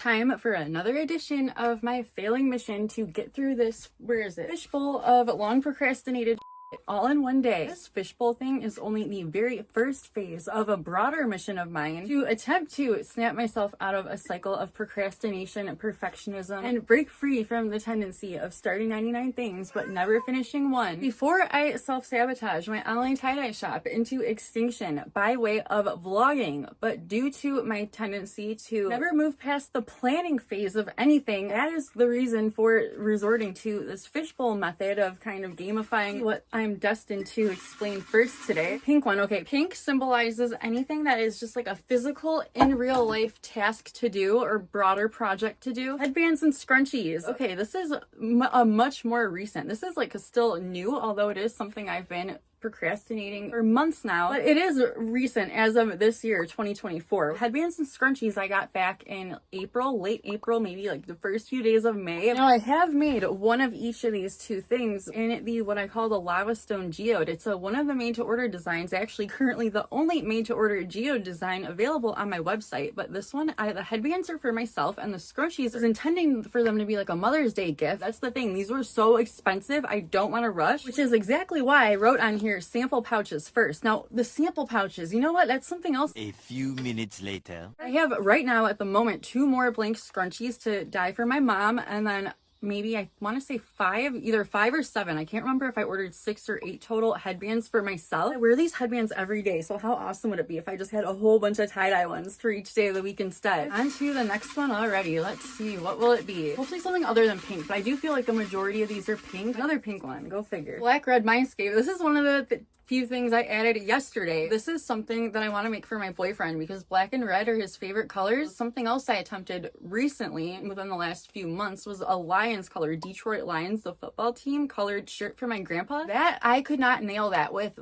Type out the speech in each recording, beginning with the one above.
time for another edition of my failing mission to get through this, fishbowl of long procrastinated all in one day. This fishbowl thing is only the very first phase of a broader mission of mine to attempt to snap myself out of a cycle of procrastination and perfectionism and break free from the tendency of starting 99 things but never finishing one before I self-sabotage my online tie-dye shop into extinction by way of vlogging. But due to my tendency to never move past the planning phase of anything, that is the reason for resorting to this fishbowl method of kind of gamifying what I'm destined to explain first today. Pink one. Okay, pink symbolizes anything that is just like a physical in real life task to do or broader project to do. Headbands and scrunchies. Okay, this is a much more recent. This is like still new, although it is something I've been procrastinating for months now, but it is recent as of this year, 2024. Headbands and scrunchies I got back in April, late April, maybe like the first few days of May. Now I have made one of each of these two things in the what I call the lava stone geode. It's one of the made to order designs, actually currently the only made to order geode design available on my website. But this one, the headbands are for myself and the scrunchies is intending for them to be like a Mother's Day gift. That's the thing, these were so expensive, I don't want to rush, which is exactly why I wrote on here sample pouches first. Now the sample pouches, you know what, that's something else. A few minutes later, I have right now at the moment 2 more blank scrunchies to dye for my mom, and then maybe I want to say 5, either 5 or 7. I can't remember if I ordered 6 or 8 total headbands for myself. I wear these headbands every day, so how awesome would it be if I just had a whole bunch of tie-dye ones for each day of the week instead. On to the next one already. Let's see, what will it be? Hopefully something other than pink, but I do feel like the majority of these are pink. Another pink one, go figure. Black red mindscape. This is one of the few things I added yesterday. This is something that I want to make for my boyfriend because black and red are his favorite colors. Something else I attempted recently within the last few months was a Lions color, Detroit Lions, the football team, colored shirt for my grandpa. That I could not nail that with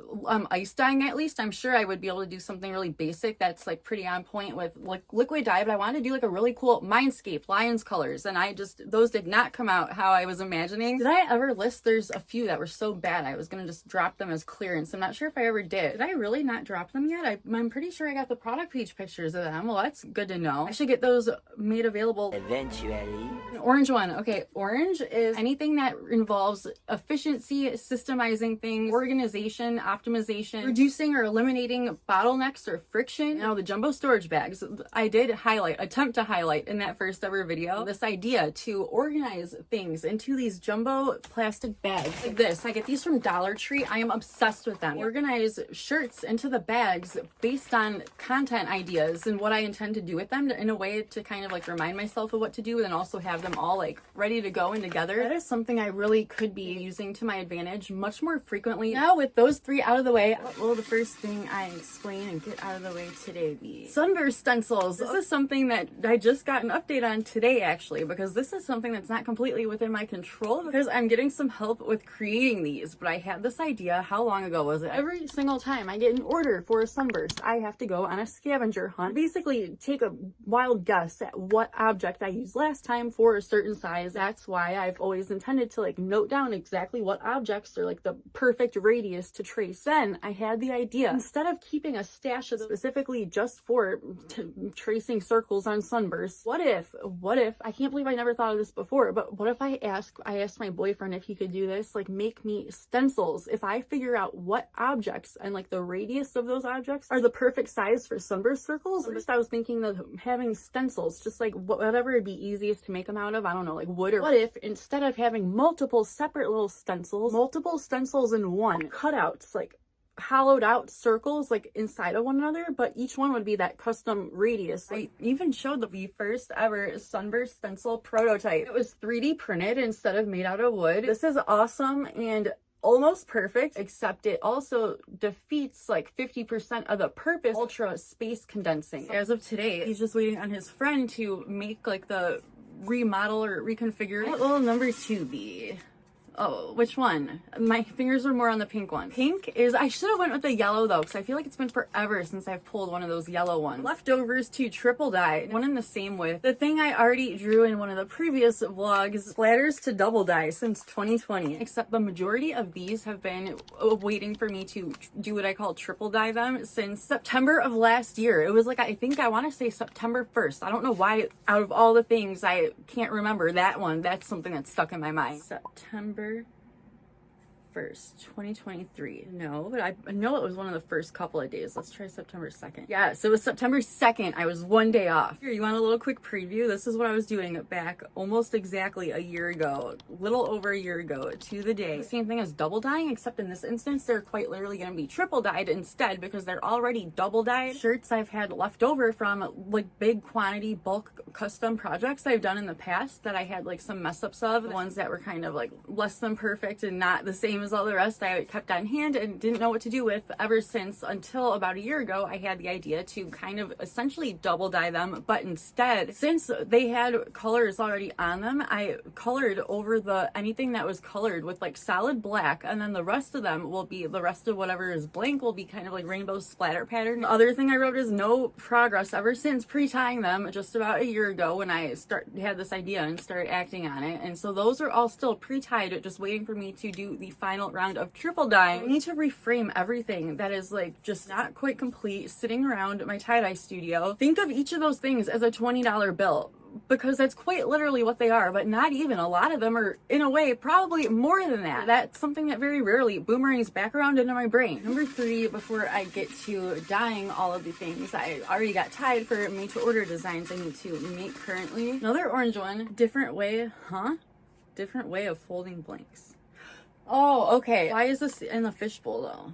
ice dyeing. At least I'm sure I would be able to do something really basic that's like pretty on point with like liquid dye, but I wanted to do like a really cool mindscape Lions colors, and those did not come out how I was imagining. Did I ever list? There's a few that were so bad I was gonna just drop them as clearance. I'm not sure if I ever did. Did I really not drop them yet? I'm pretty sure I got the product page pictures of them. Well, that's good to know. I should get those made available eventually. An orange one. Okay, orange is anything that involves efficiency, systemizing things, organization, optimization, reducing or eliminating bottlenecks or friction. Now the jumbo storage bags, I did attempt to highlight in that first ever video, this idea to organize things into these jumbo plastic bags like this. I get these from Dollar Tree. I am obsessed with them. Organize shirts into the bags based on content ideas and what I intend to do with them in a way to kind of like remind myself of what to do and also have them all like ready to go and together. That is something I really could be using to my advantage much more frequently. Now with those 3 out of the way, what will the first thing I explain and get out of the way today be? Sunburst stencils. This is something that I just got an update on today actually, because this is something that's not completely within my control because I'm getting some help with creating these. But I had this idea, how long ago was it? Every single time I get an order for a sunburst, I have to go on a scavenger hunt. Basically take a wild guess at what object I used last time for a certain size. That's why I've always intended to like note down exactly what objects are like the perfect radius to trace. Then I had the idea, instead of keeping a stash of specifically just for tracing circles on sunbursts, what if, I can't believe I never thought of this before, but what if I asked my boyfriend if he could do this, like make me stencils. If I figure out what objects and like the radius of those objects are the perfect size for sunburst circles. First I was thinking of having stencils, just like whatever would be easiest to make them out of, I don't know, like wood. Or what if instead of having multiple separate little stencils in one, cutouts, like hollowed out circles like inside of one another, but each one would be that custom radius. I even showed the first ever sunburst stencil prototype. It was 3D printed instead of made out of wood. This is awesome and almost perfect, except it also defeats like 50% of the purpose, ultra space condensing. As of today, he's just waiting on his friend to make like the remodel or reconfigure. What will number 2 be? Oh, which one? My fingers were more on the pink one. Pink is, I should have went with the yellow though, because I feel like it's been forever since I've pulled one of those yellow ones. Leftovers to triple dye, one in the same with the thing I already drew in one of the previous vlogs, splatters to double dye since 2020. Except the majority of these have been waiting for me to do what I call triple dye them since September of last year. It was like, I think I want to say September 1st. I don't know why out of all the things I can't remember that one. That's something that's stuck in my mind. September 1st, 2023. No, but I know it was one of the first couple of days. Let's try September 2nd. Yeah, so it was September 2nd. I was one day off. Here, you want a little quick preview? This is what I was doing back almost exactly a year ago, little over a year ago to the day. The same thing as double dyeing, except in this instance, they're quite literally going to be triple dyed instead because they're already double dyed. Shirts I've had left over from like big quantity bulk custom projects I've done in the past that I had like some mess ups of, the ones that were kind of like less than perfect and not the same as all the rest I kept on hand and didn't know what to do with ever since until about a year ago. I had the idea to kind of essentially double dye them, but instead, since they had colors already on them, I colored over anything that was colored with like solid black, and then the rest of them will be, the rest of whatever is blank will be kind of like rainbow splatter pattern. The other thing I wrote is no progress ever since pre-tying them just about a year ago when I had this idea and started acting on it. And so those are all still pre-tied, just waiting for me to do the final round of triple dye. I need to reframe everything that is like just not quite complete sitting around my tie-dye studio. Think of each of those things as a $20 bill, because that's quite literally what they are, but not even. A lot of them are, in a way, probably more than that. That's something that very rarely boomerangs back around into my brain. Number 3, before I get to dyeing all of the things I already got tied for made to order designs I need to make currently. Another orange one, different way, different way of folding blanks. Oh, okay. Why is this in the fishbowl though?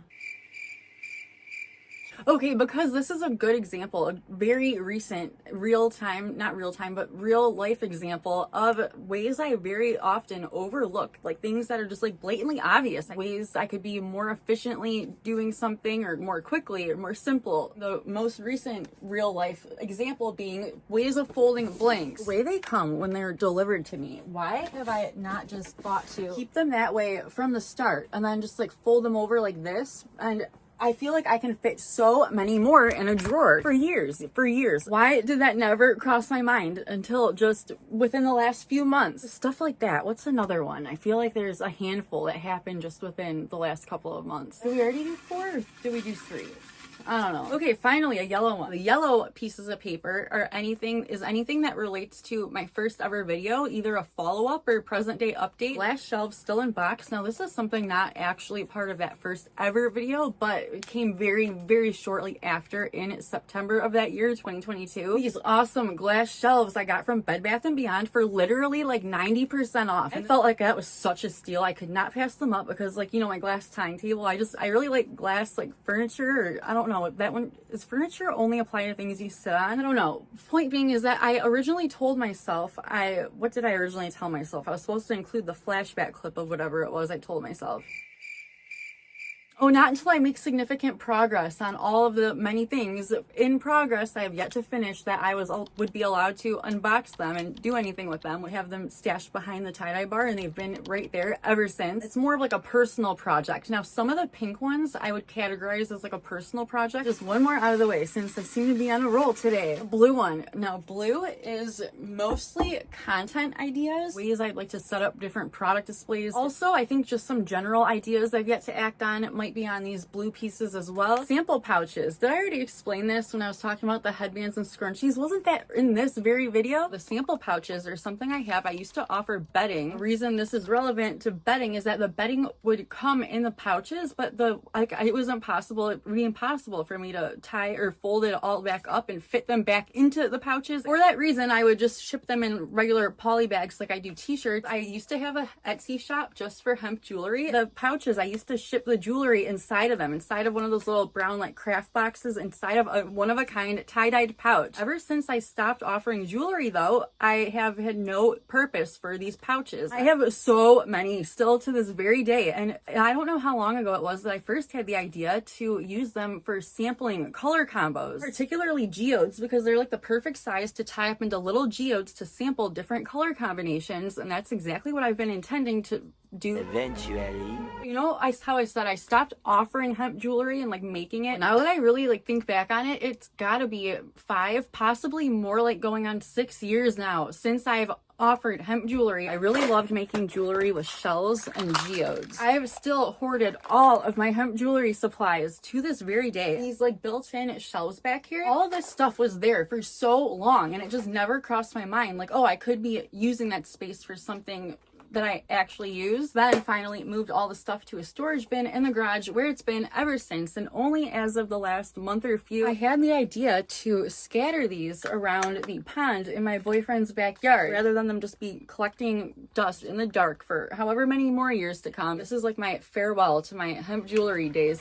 Okay, because this is a good example, a very recent not real time, but real life example of ways I very often overlook, like things that are just like blatantly obvious, ways I could be more efficiently doing something or more quickly or more simple. The most recent real life example being ways of folding blanks. The way they come when they're delivered to me. Why have I not just thought to keep them that way from the start and then just like fold them over like this? And I feel like I can fit so many more in a drawer for years. Why did that never cross my mind until just within the last few months? Stuff like that. What's another one? I feel like there's a handful that happened just within the last couple of months. Did we already do 4 or did we do 3? I don't know. Okay, finally a yellow one. The yellow pieces of paper are anything that relates to my first ever video, either a follow-up or present day update. Glass shelves still in box. Now this is something not actually part of that first ever video, but it came very, very shortly after in September of that year, 2022. These awesome glass shelves I got from Bed Bath & Beyond for literally like 90% off. I felt like that was such a steal. I could not pass them up because, like, you know, my glass tying table, I really like glass like furniture, or I don't know, that one is furniture only apply to things you sit on. I don't know. Point being is that I originally told myself, what did I originally tell myself? I was supposed to include the flashback clip of whatever it was I told myself. Oh, not until I make significant progress on all of the many things in progress I have yet to finish that I would be allowed to unbox them and do anything with them. We have them stashed behind the tie-dye bar and they've been right there ever since. It's more of like a personal project. Now, some of the pink ones I would categorize as like a personal project. Just one more out of the way since I seem to be on a roll today. The blue one. Now, blue is mostly content ideas, ways I'd like to set up different product displays. Also, I think just some general ideas I've yet to act on. It might be on these blue pieces as well. Sample pouches. Did I already explain this when I was talking about the headbands and scrunchies? Wasn't that in this very video? The sample pouches are something I used to offer bedding. The reason this is relevant to bedding is that the bedding would come in the pouches, but it would be impossible for me to tie or fold it all back up and fit them back into the pouches. For that reason, I would just ship them in regular poly bags like I do t-shirts. I used to have a Etsy shop just for hemp jewelry. The pouches, I used to ship the jewelry inside of them, inside of one of those little brown like craft boxes, inside of a one-of-a-kind tie-dyed pouch. Ever since I stopped offering jewelry though, I have had no purpose for these pouches. I have so many still to this very day, and I don't know how long ago it was that I first had the idea to use them for sampling color combos, particularly geodes, because they're like the perfect size to tie up into little geodes to sample different color combinations, and that's exactly what I've been intending to do. Eventually. You know, how I said I stopped offering hemp jewelry and like making it. Now that I really like think back on it, it's gotta be 5, possibly more, like going on 6 years now since I've offered hemp jewelry. I really loved making jewelry with shells and geodes. I have still hoarded all of my hemp jewelry supplies to this very day. These like built-in shelves back here, all of this stuff was there for so long and it just never crossed my mind like, oh, I could be using that space for something that I actually use. Then I finally moved all the stuff to a storage bin in the garage where it's been ever since, and only as of the last month or few I had the idea to scatter these around the pond in my boyfriend's backyard rather than them just be collecting dust in the dark for however many more years to come. This is like my farewell to my hemp jewelry days.